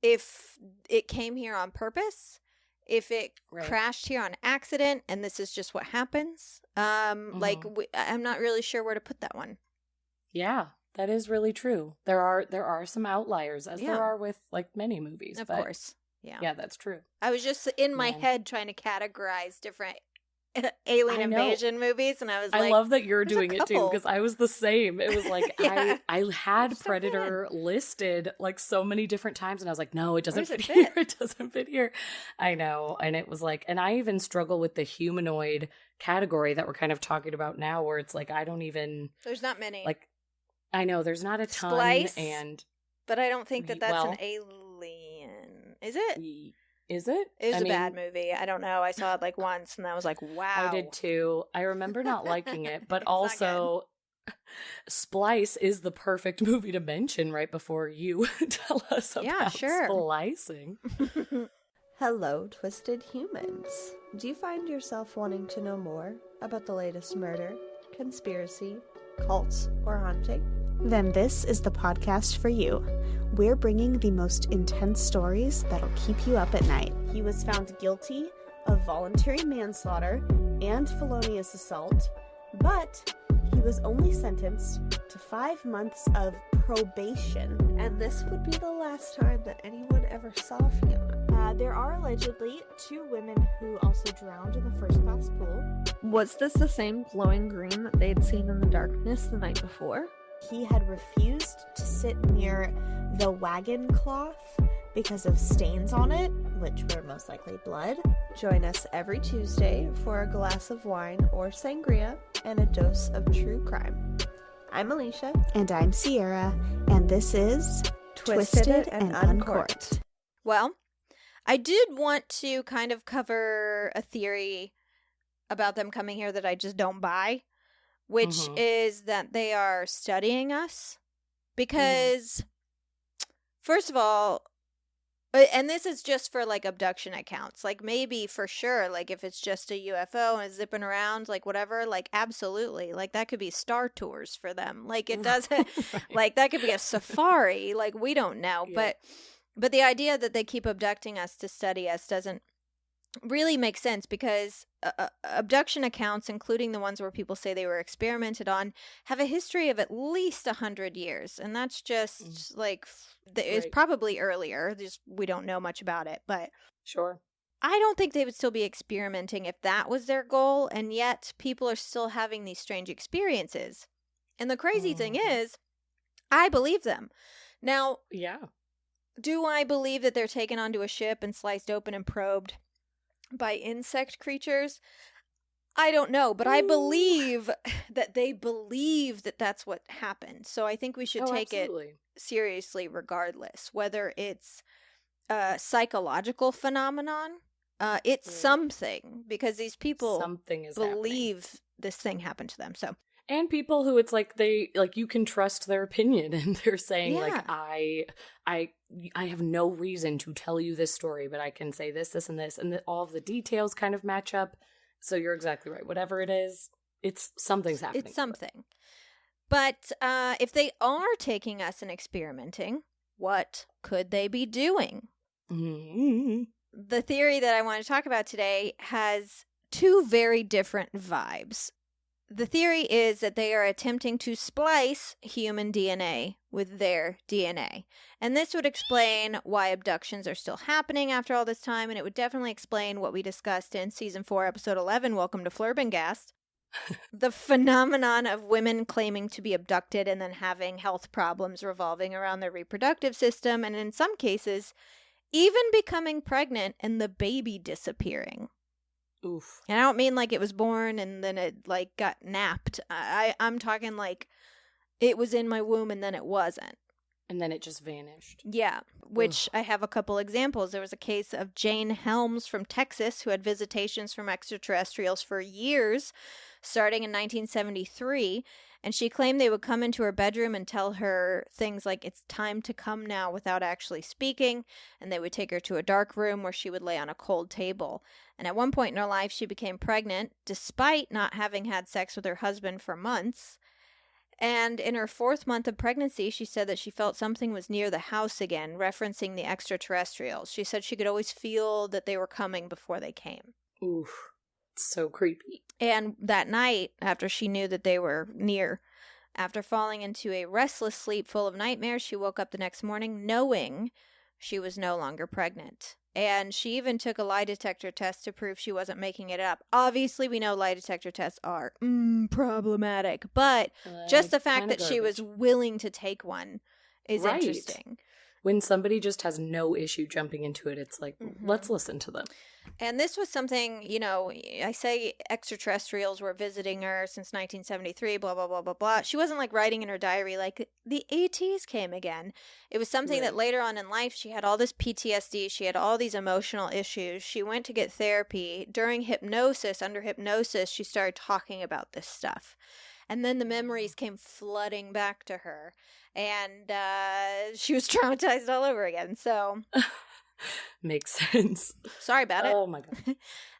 if it came here on purpose, if it crashed here on accident, and this is just what happens. Like, I'm not really sure where to put that one. Yeah. That is really true. There are some outliers, as there are with, like, many movies. Of course. Yeah. Yeah, that's true. I was just in my head trying to categorize different alien invasion movies, and I was like... I love that you're doing it, too, because I was the same. It was like, Yeah. I had Predator listed, like, so many different times, and I was like, no, it doesn't fit here. It doesn't fit here. I know. And it was like... And I even struggle with the humanoid category that we're kind of talking about now, where it's like, I don't even... There's not many. Like... I know, there's not a ton, Splice, and... But I don't think that's an alien. Is it? Is it? It was a bad movie. I don't know. I saw it, like, once, and I was like, wow. I did, too. I remember not liking it, but also... Splice is the perfect movie to mention right before you tell us about splicing. Hello, twisted humans. Do you find yourself wanting to know more about the latest murder, conspiracy, cults, or haunting? Then this is the podcast for you. We're bringing the most intense stories that'll keep you up at night. He was found guilty of voluntary manslaughter and felonious assault, but he was only sentenced to 5 months of probation, and this would be the last time that anyone ever saw him. There are allegedly 2 women who also drowned in the first-class pool. Was this the same glowing green that they'd seen in the darkness the night before? He had refused to sit near the wagon cloth because of stains on it, which were most likely blood. Join us every Tuesday for a glass of wine or sangria and a dose of true crime. I'm Alicia. And I'm Sierra. And this is Twisted and Uncorked. Well, I did want to kind of cover a theory about them coming here that I just don't buy, which is that they are studying us. Because, first of all, and this is just for, like, abduction accounts. Like, maybe for sure, like, if it's just a UFO and it's zipping around, like, whatever, like, absolutely. Like, that could be Star Tours for them. Like, it doesn't, like, that could be a safari. Like, we don't know. Yeah. But the idea that they keep abducting us to study us doesn't really make sense, because abduction accounts, including the ones where people say they were experimented on, have a history of at least 100 years. And that's just like, it's probably earlier. Just, we don't know much about it, but sure. I don't think they would still be experimenting if that was their goal. And yet people are still having these strange experiences. And the crazy thing is, I believe them. Now, do I believe that they're taken onto a ship and sliced open and probed by insect creatures? I don't know, but I believe that they believe that that's what happened. So I think we should take it seriously regardless, whether it's a psychological phenomenon. It's something, because these people believe this thing happened to them. So. And people who it's like you can trust their opinion, and they're saying like, I have no reason to tell you this story, but I can say this, and this, and all of the details kind of match up. So you're exactly right. Whatever it is, something's happening. It's something. But if they are taking us and experimenting, what could they be doing? Mm-hmm. The theory that I want to talk about today has 2 very different vibes. The theory is that they are attempting to splice human DNA with their DNA. And this would explain why abductions are still happening after all this time, and it would definitely explain what we discussed in Season 4, Episode 11, Welcome to Flurbenghast. The phenomenon of women claiming to be abducted and then having health problems revolving around their reproductive system, and in some cases, even becoming pregnant and the baby disappearing. Oof. And I don't mean like it was born and then it like got napped. I'm talking like it was in my womb and then it wasn't. And then it just vanished. Yeah, which I have a couple examples. There was a case of Jane Helms from Texas who had visitations from extraterrestrials for years, starting in 1973. And she claimed they would come into her bedroom and tell her things like, it's time to come now, without actually speaking. And they would take her to a dark room where she would lay on a cold table. And at one point in her life, she became pregnant, despite not having had sex with her husband for months. And in her 4th month of pregnancy, she said that she felt something was near the house again, referencing the extraterrestrials. She said she could always feel that they were coming before they came. Oof. So creepy. And that night, after she knew that they were near, after falling into a restless sleep full of nightmares, she woke up the next morning knowing she was no longer pregnant. And she even took a lie detector test to prove she wasn't making it up. Obviously, we know lie detector tests are problematic, but just the fact that she was willing to take one is interesting. When somebody just has no issue jumping into it, it's like, let's listen to them. And this was something, you know, I say extraterrestrials were visiting her since 1973, blah, blah, blah, blah, blah. She wasn't like writing in her diary like, the ETs came again. It was something that later on in life, she had all this PTSD. She had all these emotional issues. She went to get therapy. During hypnosis, under hypnosis, she started talking about this stuff. And then the memories came flooding back to her. And she was traumatized all over again. So... Makes sense. Sorry about it. Oh my God.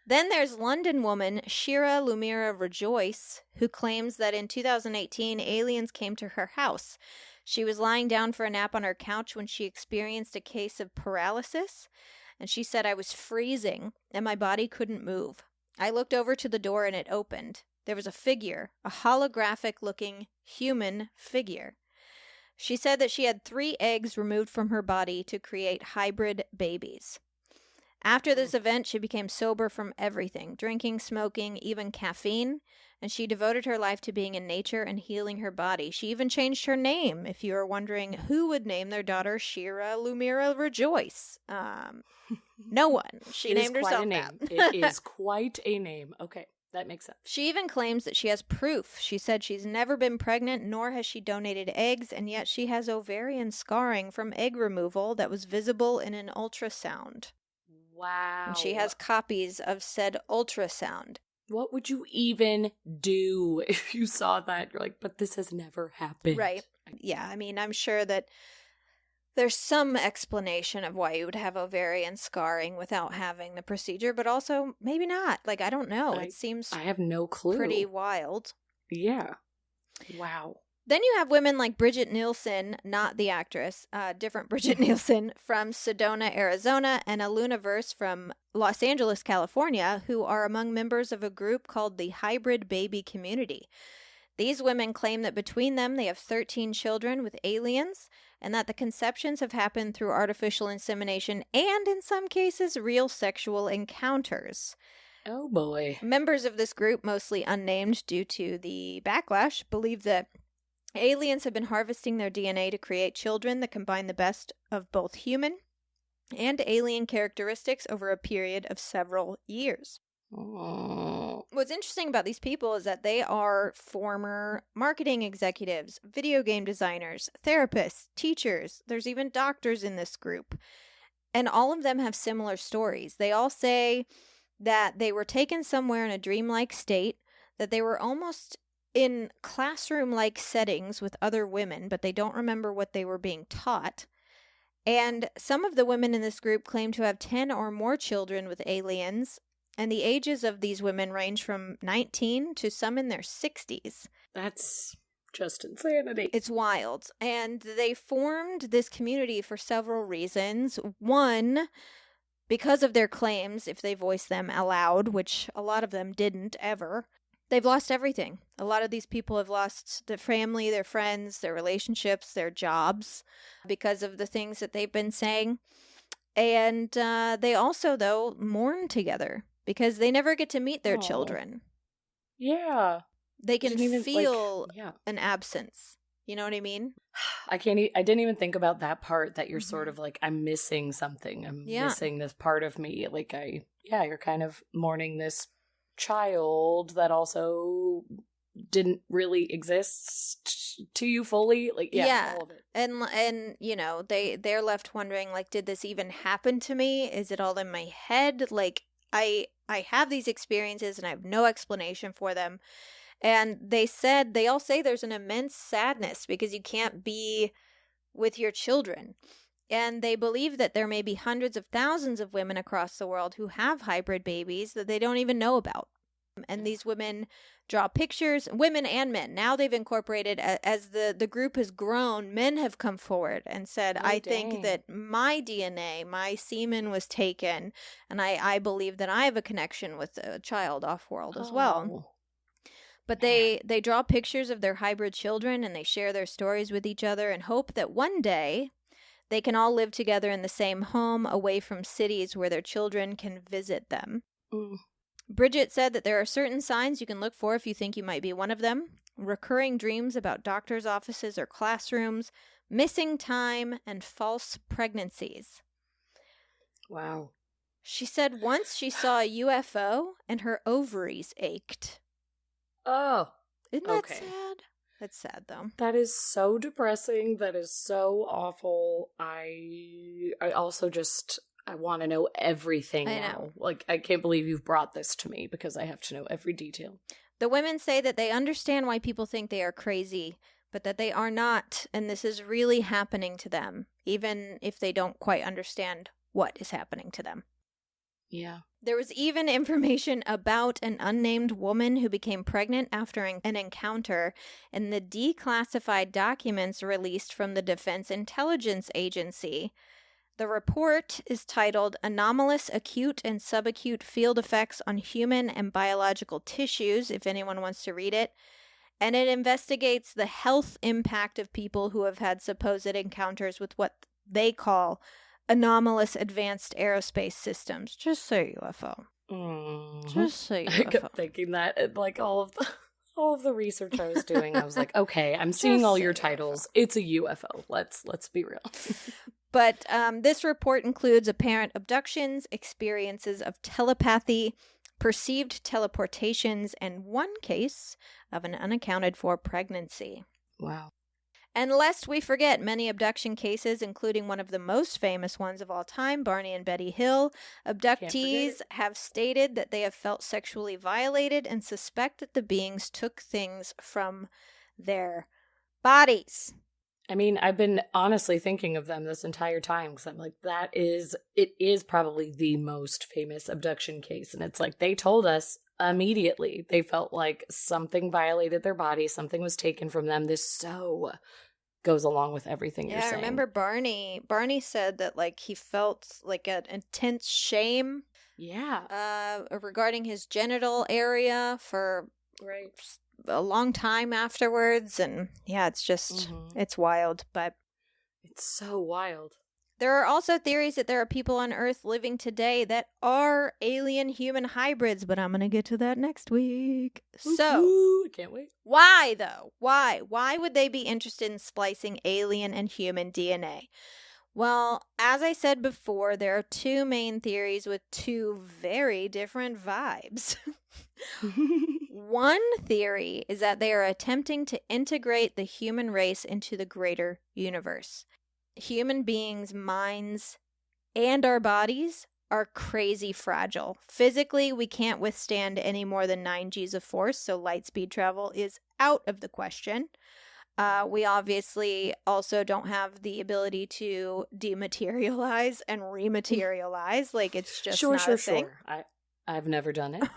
Then there's London woman Shira Lumira Rejoice, who claims that in 2018, aliens came to her house. She was lying down for a nap on her couch when she experienced a case of paralysis. And she said, I was freezing and my body couldn't move. I looked over to the door and it opened. There was a figure, a holographic-looking human figure. She said that she had 3 eggs removed from her body to create hybrid babies. After this event, she became sober from everything, drinking, smoking, even caffeine, and she devoted her life to being in nature and healing her body. She even changed her name, if you are wondering who would name their daughter Shira Lumira Rejoice. No one. She named herself that. It is quite a name. Okay. That makes sense. She even claims that she has proof. She said she's never been pregnant, nor has she donated eggs, and yet she has ovarian scarring from egg removal that was visible in an ultrasound. Wow. And she has copies of said ultrasound. What would you even do if you saw that? You're like, but this has never happened. Right. Yeah, I mean, I'm sure that there's some explanation of why you would have ovarian scarring without having the procedure, but also maybe not. Like, I don't know. It seems I have no clue. Pretty wild. Yeah. Wow. Then you have women like Bridget Nielsen, not the actress, different Bridget Nielsen from Sedona, Arizona, and Aluna Verse from Los Angeles, California, who are among members of a group called the Hybrid Baby Community. These women claim that between them they have 13 children with aliens, and that the conceptions have happened through artificial insemination and, in some cases, real sexual encounters. Oh boy. Members of this group, mostly unnamed due to the backlash, believe that aliens have been harvesting their DNA to create children that combine the best of both human and alien characteristics over a period of several years. Oh. What's interesting about these people is that they are former marketing executives, video game designers, therapists, teachers. There's even doctors in this group. And all of them have similar stories. They all say that they were taken somewhere in a dreamlike state, that they were almost in classroom-like settings with other women, but they don't remember what they were being taught. And some of the women in this group claim to have 10 or more children with aliens, and the ages of these women range from 19 to some in their 60s. That's just insanity. It's wild. And they formed this community for several reasons. One, because of their claims, if they voice them aloud, which a lot of them didn't ever, they've lost everything. A lot of these people have lost their family, their friends, their relationships, their jobs because of the things that they've been saying. And they also, though, mourn together because they never get to meet their children. Yeah. They can feel an absence, You know what I mean? I didn't even think about that part, that you're sort of like, I'm missing something. I'm missing this part of me. Like, you're kind of mourning this child that also didn't really exist to you fully. Like, all of it. And you know, they're left wondering, like, did this even happen to me? Is it all in my head? Like, I have these experiences and I have no explanation for them. And they all say there's an immense sadness because you can't be with your children. And they believe that there may be hundreds of thousands of women across the world who have hybrid babies that they don't even know about. And these women draw pictures, women and men. Now they've incorporated, as the group has grown, men have come forward and said, I think that my DNA, my semen was taken, and I believe that I have a connection with a child off-world as well. But they draw pictures of their hybrid children and they share their stories with each other and hope that one day they can all live together in the same home away from cities where their children can visit them. Bridget said that there are certain signs you can look for if you think you might be one of them. Recurring dreams about doctor's offices or classrooms, missing time, and false pregnancies. Wow. She said once she saw a UFO and her ovaries ached. Oh. Isn't that sad? That's sad, though. That is so depressing. That is so awful. I also just, I want to know everything now. Like, I can't believe you've brought this to me because I have to know every detail. The women say that they understand why people think they are crazy, but that they are not, and this is really happening to them, even if they don't quite understand what is happening to them. Yeah. There was even information about an unnamed woman who became pregnant after an encounter in the declassified documents released from the Defense Intelligence Agency. The report is titled Anomalous Acute and Subacute Field Effects on Human and Biological Tissues, if anyone wants to read it. And it investigates the health impact of people who have had supposed encounters with what they call anomalous advanced aerospace systems. Just say UFO. Just say UFO. I kept thinking that, like, all of the research I was doing, I was like, okay, I'm seeing all your titles. It's a UFO. Let's be real. But this report includes apparent abductions, experiences of telepathy, perceived teleportations, and one case of an unaccounted for pregnancy. Wow. And lest we forget, many abduction cases, including one of the most famous ones of all time, Barney and Betty Hill, abductees have stated that they have felt sexually violated and suspect that the beings took things from their bodies. I mean, I've been honestly thinking of them this entire time because I'm like, it is probably the most famous abduction case. And it's like, they told us immediately. They felt like something violated their body, something was taken from them. This so goes along with everything you're saying. Yeah, I remember Barney said that, like, he felt like an intense shame. Yeah. Regarding his genital area for a long time afterwards. And yeah, it's just, it's wild, but it's so wild. There are also theories that there are people on Earth living today that are alien-human hybrids, but I'm going to get to that next week. So, I can't wait. Why, though? Why? Why would they be interested in splicing alien and human DNA? Well, as I said before, there are two main theories with two very different vibes. One theory is that they are attempting to integrate the human race into the greater universe. Human beings' minds and our bodies are crazy fragile. Physically, we can't withstand any more than 9 Gs of force, so light speed travel is out of the question. We obviously also don't have the ability to dematerialize and rematerialize. Like, it's just not a thing. I've never done it.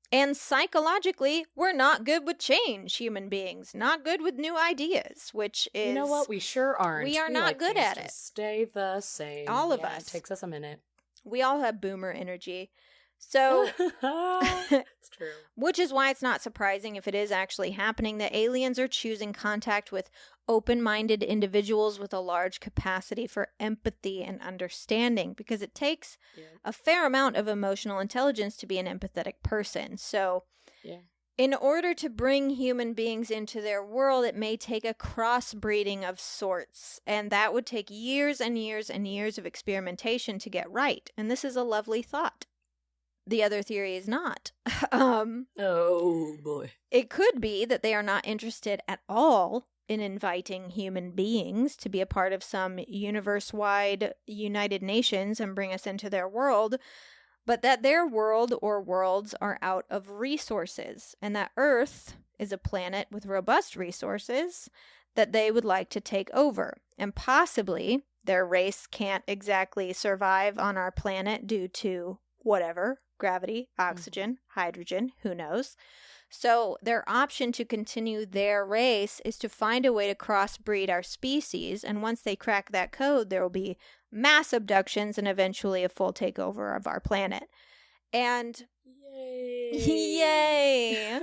And psychologically, we're not good with change, human beings. Not good with new ideas, which is... You know what? We sure aren't. We are not good at it. Stay the same. All of us. It takes us a minute. We all have boomer energy. So... It's true. Which is why it's not surprising, if it is actually happening, that aliens are choosing contact with open-minded individuals with a large capacity for empathy and understanding, because it takes a fair amount of emotional intelligence to be an empathetic person. So In order to bring human beings into their world, it may take a crossbreeding of sorts, and that would take years and years and years of experimentation to get right. And this is a lovely thought. The other theory is not. Oh, boy. It could be that they are not interested at all in inviting human beings to be a part of some universe-wide United Nations and bring us into their world, but that their world or worlds are out of resources, and that Earth is a planet with robust resources that they would like to take over. And possibly their race can't exactly survive on our planet due to whatever, gravity, oxygen, hydrogen, who knows. So their option to continue their race is to find a way to crossbreed our species, and once they crack that code, there will be mass abductions and eventually a full takeover of our planet. And yay!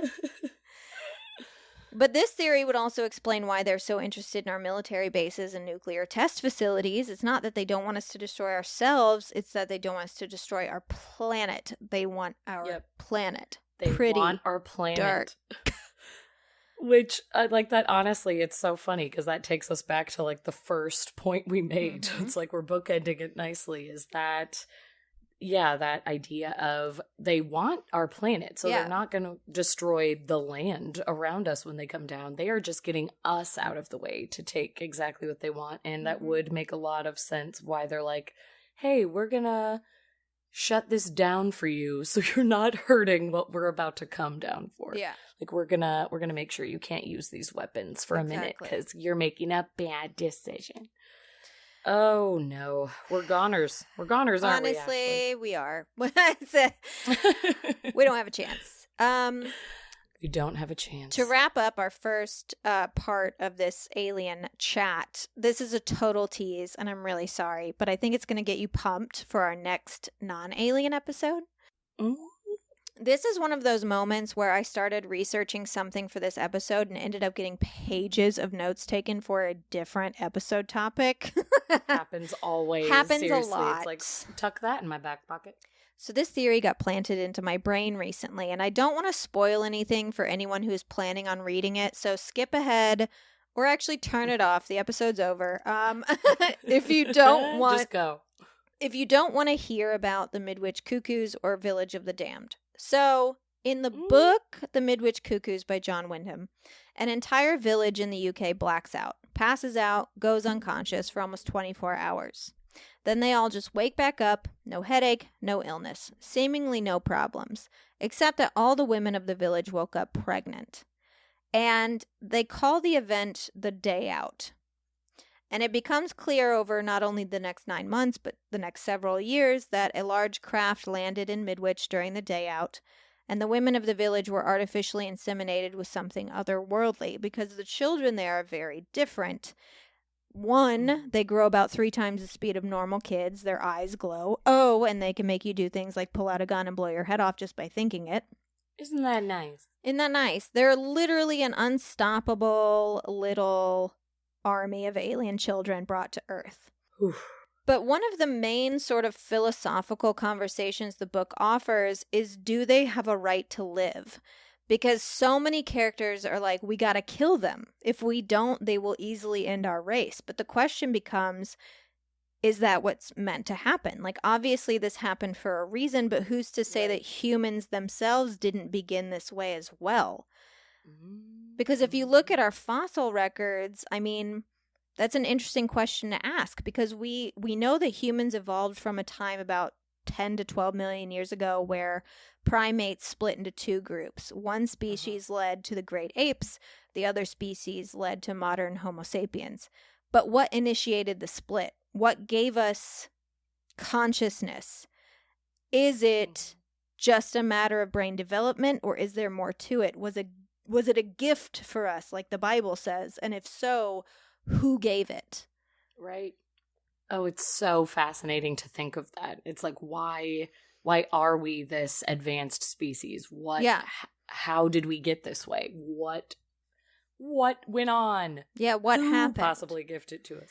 But this theory would also explain why they're so interested in our military bases and nuclear test facilities. It's not that they don't want us to destroy ourselves, it's that they don't want us to destroy our planet. They want our planet. They Pretty want our planet. dark. Which, I like that, honestly, it's so funny because that takes us back to like the first point we made. Mm-hmm. It's like we're bookending it nicely, is that, yeah, that idea of they want our planet. So they're not going to destroy the land around us when they come down. They are just getting us out of the way to take exactly what they want. And that would make a lot of sense why they're like, hey, we're going to shut this down for you so you're not hurting what we're about to come down for. Yeah. Like we're gonna make sure you can't use these weapons for a minute because you're making a bad decision. Oh no, we're goners. We're goners, aren't we? Honestly, we are. We don't have a chance. We don't have a chance. To wrap up our first part of this alien chat, this is a total tease, and I'm really sorry, but I think it's going to get you pumped for our next non-alien episode. Mm. This is one of those moments where I started researching something for this episode and ended up getting pages of notes taken for a different episode topic. Happens always. Happens Seriously, a lot. It's like, tuck that in my back pocket. So this theory got planted into my brain recently, and I don't want to spoil anything for anyone who's planning on reading it, so skip ahead or actually turn it off. The episode's over. If you don't want Just go. If you don't want to hear about the Midwich Cuckoos or Village of the Damned. So, in the book The Midwich Cuckoos by John Wyndham, an entire village in the UK blacks out, passes out, goes unconscious for almost 24 hours. Then they all just wake back up, no headache, no illness, seemingly no problems, except that all the women of the village woke up pregnant. And they call the event the Day Out. And it becomes clear over not only the next 9 months, but the next several years that a large craft landed in Midwich during the Day Out, and the women of the village were artificially inseminated with something otherworldly because the children there are very different. One, they grow about 3 times the speed of normal kids. Their eyes glow. Oh, and they can make you do things like pull out a gun and blow your head off just by thinking it. Isn't that nice? Isn't that nice? They're literally an unstoppable little army of alien children brought to Earth. Oof. But one of the main sort of philosophical conversations the book offers is, do they have a right to live? Because so many characters are like, we gotta kill them. If we don't, they will easily end our race. But the question becomes, is that what's meant to happen? Like, obviously this happened for a reason, but who's to say that humans themselves didn't begin this way as well? Because if you look at our fossil records, I mean, that's an interesting question to ask, because we know that humans evolved from a time about 10 to 12 million years ago where primates split into 2 groups. One species led to the great apes, the other species led to modern Homo sapiens. But what initiated the split? What gave us consciousness? Is it just a matter of brain development, or is there more to it? Was it a gift for us, like the Bible says? And if so, who gave it? Right. Oh, it's so fascinating to think of that. It's like, why are we this advanced species? How did we get this way? What went on? Yeah, what Who happened? possibly gifted to us?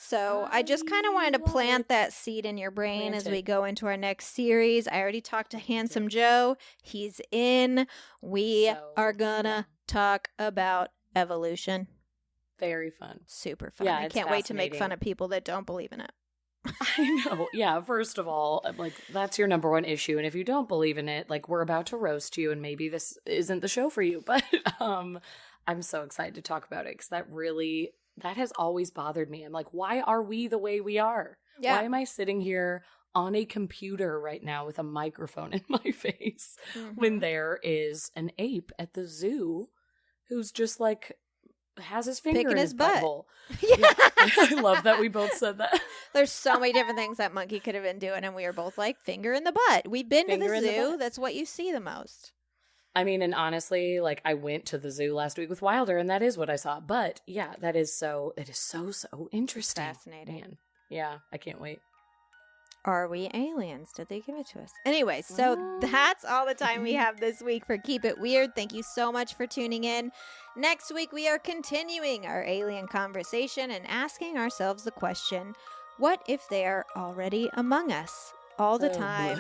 So I just kind of wanted to plant that seed in your brain as we go into our next series. I already talked to Handsome Joe. He's in. We are gonna talk about evolution. Very fun. Super fun. Yeah, I it's can't wait to make fascinating. fun of people that don't believe in it. I know. Yeah, first of all, like, that's your number one issue. And if you don't believe in it, like, we're about to roast you, and maybe this isn't the show for you. But I'm so excited to talk about it because that has always bothered me. I'm like, why are we the way we are? Yeah. Why am I sitting here on a computer right now with a microphone in my face when there is an ape at the zoo who's just like has his finger Picking in his his butt. butthole? Yeah. I love that we both said that. There's so many different things that monkey could have been doing, and we were both like, finger in the butt. We've been Finger to in the the zoo. butt. That's what you see the most. I mean, and honestly, like, I went to the zoo last week with Wilder, and that is what I saw. But yeah, it is so interesting. Fascinating. Man. Yeah, I can't wait. Are we aliens? Did they give it to us? Anyway, so that's all the time we have this week for Keep It Weird. Thank you so much for tuning in. Next week, we are continuing our alien conversation and asking ourselves the question, what if they are already among us all the time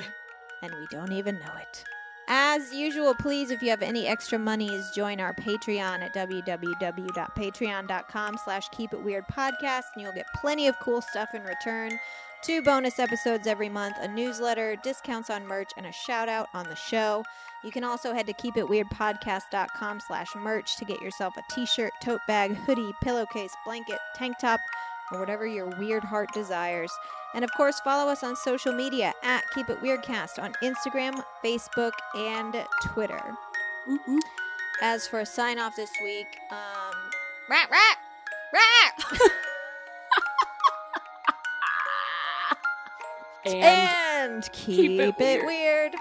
and we don't even know it? As usual, please, if you have any extra monies, join our Patreon at www.patreon.com/keepitweirdpodcast, and you'll get plenty of cool stuff in return. 2 bonus episodes every month, a newsletter, discounts on merch, and a shout out on the show. You can also head to keepitweirdpodcast.com/merch to get yourself a t-shirt, tote bag, hoodie, pillowcase, blanket, tank top, or whatever your weird heart desires. And of course, follow us on social media at Keep It Weirdcast on Instagram, Facebook, and Twitter. As for a sign off this week, rat, rat, rat! And keep it weird.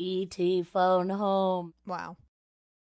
E.T. phone home. Wow.